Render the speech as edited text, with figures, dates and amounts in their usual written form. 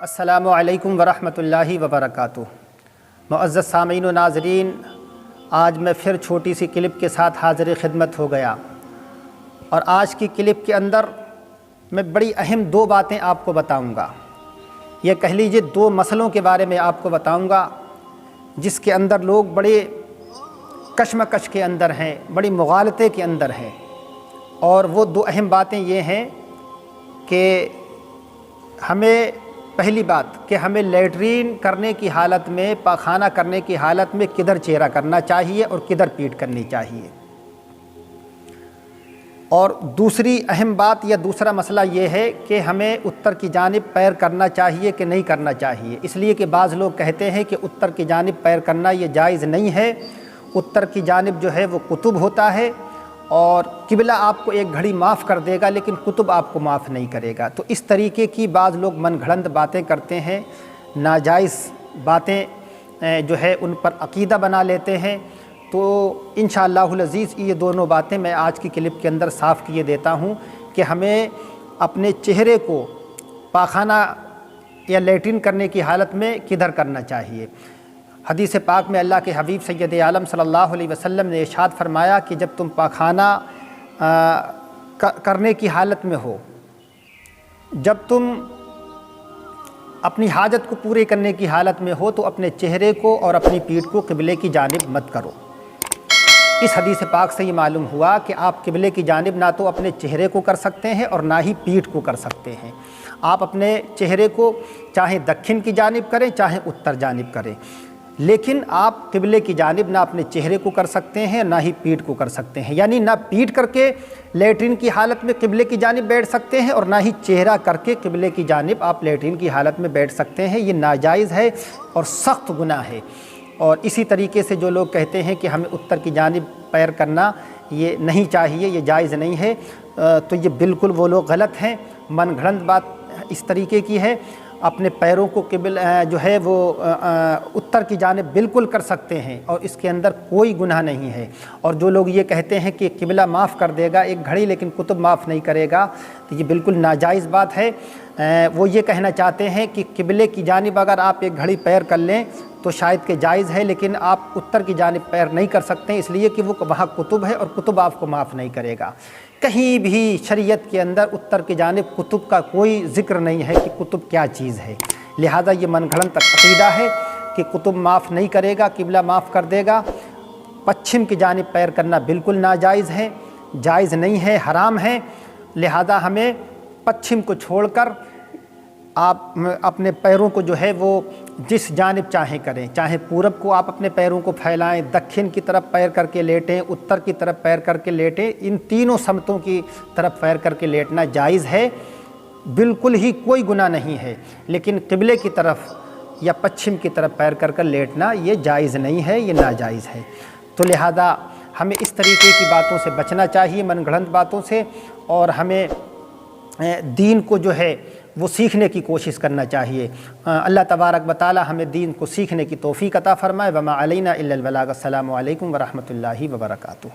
السلام علیکم ورحمۃ اللہ وبرکاتہ۔ معزز سامعین و ناظرین، آج میں پھر چھوٹی سی کلپ کے ساتھ حاضر خدمت ہو گیا، اور آج کی کلپ کے اندر میں بڑی اہم دو باتیں آپ کو بتاؤں گا۔ یہ کہہ لیجیے دو مسئلوں کے بارے میں آپ کو بتاؤں گا جس کے اندر لوگ بڑے کشمکش کے اندر ہیں، بڑی مغالطے کے اندر ہیں۔ اور وہ دو اہم باتیں یہ ہیں کہ ہمیں پہلی بات کہ ہمیں لیٹرین کرنے کی حالت میں، پاخانہ کرنے کی حالت میں کدھر چہرہ کرنا چاہیے اور کدھر پیٹھ کرنی چاہیے۔ اور دوسری اہم بات یا دوسرا مسئلہ یہ ہے کہ ہمیں اتر کی جانب پیر کرنا چاہیے کہ نہیں کرنا چاہیے، اس لیے کہ بعض لوگ کہتے ہیں کہ اتر کی جانب پیر کرنا یہ جائز نہیں ہے، اتر کی جانب جو ہے وہ قطب ہوتا ہے اور قبلہ آپ کو ایک گھڑی معاف کر دے گا لیکن قطب آپ کو معاف نہیں کرے گا۔ تو اس طریقے کی بعض لوگ من گھڑنت باتیں کرتے ہیں، ناجائز باتیں جو ہے ان پر عقیدہ بنا لیتے ہیں۔ تو انشاءاللہ العزیز یہ دونوں باتیں میں آج کی کلپ کے اندر صاف کیے دیتا ہوں کہ ہمیں اپنے چہرے کو پاخانہ یا لیٹرین کرنے کی حالت میں کدھر کرنا چاہیے۔ حدیث پاک میں اللہ کے حبیب سید عالم صلی اللہ علیہ وسلم نے ارشاد فرمایا کہ جب تم پاخانہ کرنے کی حالت میں ہو، جب تم اپنی حاجت کو پورے کرنے کی حالت میں ہو تو اپنے چہرے کو اور اپنی پیٹھ کو قبلے کی جانب مت کرو۔ اس حدیث پاک سے یہ معلوم ہوا کہ آپ قبلے کی جانب نہ تو اپنے چہرے کو کر سکتے ہیں اور نہ ہی پیٹھ کو کر سکتے ہیں۔ آپ اپنے چہرے کو چاہے دکھن کی جانب کریں چاہے اتر جانب کریں، لیکن آپ قبلے کی جانب نہ اپنے چہرے کو کر سکتے ہیں نہ ہی پیٹھ کو کر سکتے ہیں، یعنی نہ پیٹھ کر کے لیٹرین کی حالت میں قبلے کی جانب بیٹھ سکتے ہیں اور نہ ہی چہرہ کر کے قبلے کی جانب آپ لیٹرین کی حالت میں بیٹھ سکتے ہیں۔ یہ ناجائز ہے اور سخت گناہ ہے۔ اور اسی طریقے سے جو لوگ کہتے ہیں کہ ہمیں اتر کی جانب پیر کرنا یہ نہیں چاہیے، یہ جائز نہیں ہے، تو یہ بالکل وہ لوگ غلط ہیں۔ من گھڑنت بات اس طریقے کی ہے، اپنے پیروں کو جو ہے وہ اتر کی جانب بالکل کر سکتے ہیں اور اس کے اندر کوئی گناہ نہیں ہے۔ اور جو لوگ یہ کہتے ہیں کہ قبلہ معاف کر دے گا ایک گھڑی لیکن قطب معاف نہیں کرے گا، تو یہ بالکل ناجائز بات ہے۔ وہ یہ کہنا چاہتے ہیں کہ قبلے کی جانب اگر آپ ایک گھڑی پیر کر لیں تو شاید کہ جائز ہے، لیکن آپ اتر کی جانب پیر نہیں کر سکتے اس لیے کہ وہ وہاں قطب ہے اور قطب آپ کو معاف نہیں کرے گا۔ کہیں بھی شریعت کے اندر اتر کی جانب قطب کا کوئی ذکر نہیں ہے کہ قطب کیا چیز ہے، لہذا یہ من گھڑنت عقیدہ ہے کہ قطب معاف نہیں کرے گا، قبلہ معاف کر دے گا۔ پچھم کی جانب پیر کرنا بالکل ناجائز ہے، جائز نہیں ہے، حرام ہے، لہذا ہمیں پچھم کو چھوڑ کر آپ اپنے پیروں کو جو ہے وہ جس جانب چاہیں کریں، چاہے پورب کو آپ اپنے پیروں کو پھیلائیں، دکھن کی طرف پیر کر کے لیٹیں، اتر کی طرف پیر کر کے لیٹیں، ان تینوں سمتوں کی طرف پیر کر کے لیٹنا جائز ہے، بالکل ہی کوئی گناہ نہیں ہے۔ لیکن قبلے کی طرف یا پچھم کی طرف پیر کر کر لیٹنا یہ جائز نہیں ہے، یہ ناجائز ہے۔ تو لہذا ہمیں اس طریقے کی باتوں سے بچنا چاہیے، من گھڑنت باتوں سے، اور ہمیں دین کو جو ہے وہ سیکھنے کی کوشش کرنا چاہیے۔ اللہ تبارک و تعالی ہمیں دین کو سیکھنے کی توفیق عطا فرمائے۔ وما علینا الا البلاغ۔ السلام علیکم ورحمۃ اللہ وبرکاتہ۔